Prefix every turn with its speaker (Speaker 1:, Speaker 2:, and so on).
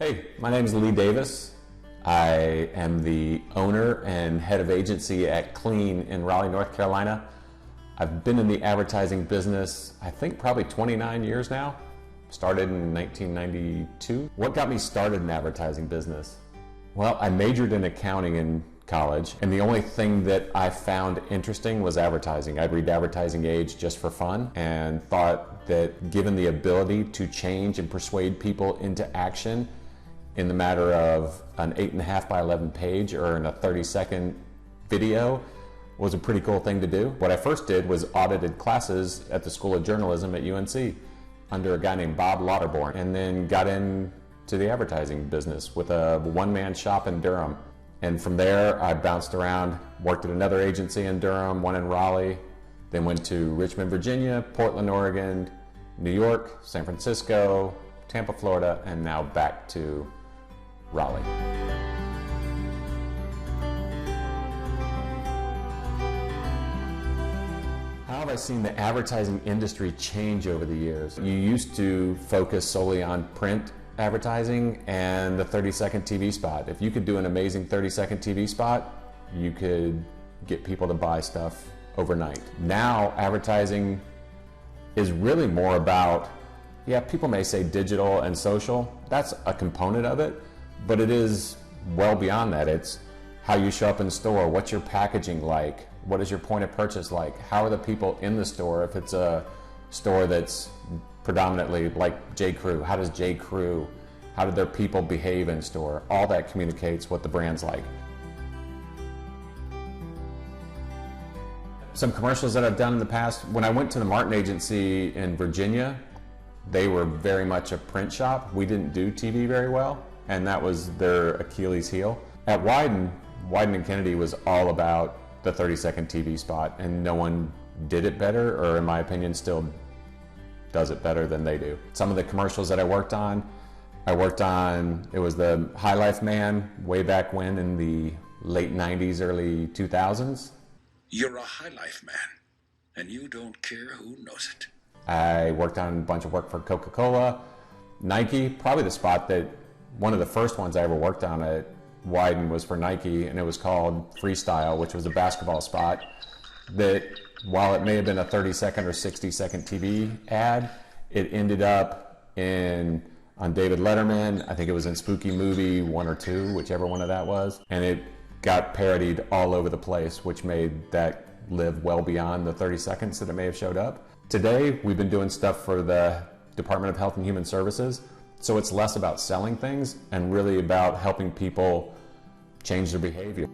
Speaker 1: Hey, my name is Lee Davis. I am the owner and head of agency at Clean in Raleigh, North Carolina. I've been in the advertising business, I think probably 29 years now. Started in 1992. What got me started in advertising business? Well, I majored in accounting in college, and the only thing that I found interesting was advertising. I'd read Advertising Age just for fun and thought that given the ability to change and persuade people into action in the matter of an 8.5 by 11 page or in a 30-second video was a pretty cool thing to do. What I first did was audited classes at the School of Journalism at UNC under a guy named Bob Lauterborn, and then got into the advertising business with a one-man shop in Durham. And from there, I bounced around, worked at another agency in Durham, one in Raleigh, then went to Richmond, Virginia, Portland, Oregon, New York, San Francisco, Tampa, Florida, and now back to Raleigh. How have I seen the advertising industry change over the years? You used to focus solely on print advertising and the 30-second TV spot. If you could do an amazing 30-second TV spot, you could get people to buy stuff overnight. Now, advertising is really more about, yeah, people may say digital and social. That's a component of it, but it is well beyond that. It's how you show up in store, what's your packaging like, what is your point of purchase like, how are the people in the store. If it's a store that's predominantly like J. Crew, how does J. Crew, how do their people behave in store? All that communicates what the brand's like. Some commercials that I've done in the past, when I went to the Martin Agency in Virginia, they were very much a print shop. We didn't do TV very well, and that was their Achilles heel. At Wieden and Kennedy was all about the 30-second TV spot, and no one did it better, or in my opinion still does it better than they do. Some of the commercials that I worked on, it was the High Life Man way back when in the late 90s, early 2000s.
Speaker 2: You're a High Life Man, and you don't care who knows it.
Speaker 1: I worked on a bunch of work for Coca-Cola, Nike. Probably the spot that, one of the first ones I ever worked on at Wieden was for Nike, and it was called Freestyle, which was a basketball spot that, while it may have been a 30-second or 60-second TV ad, it ended up on David Letterman. I think it was in Spooky Movie 1 or 2, whichever one of that was, and it got parodied all over the place, which made that live well beyond the 30 seconds that it may have showed up. Today, we've been doing stuff for the Department of Health and Human Services, so it's less about selling things and really about helping people change their behavior.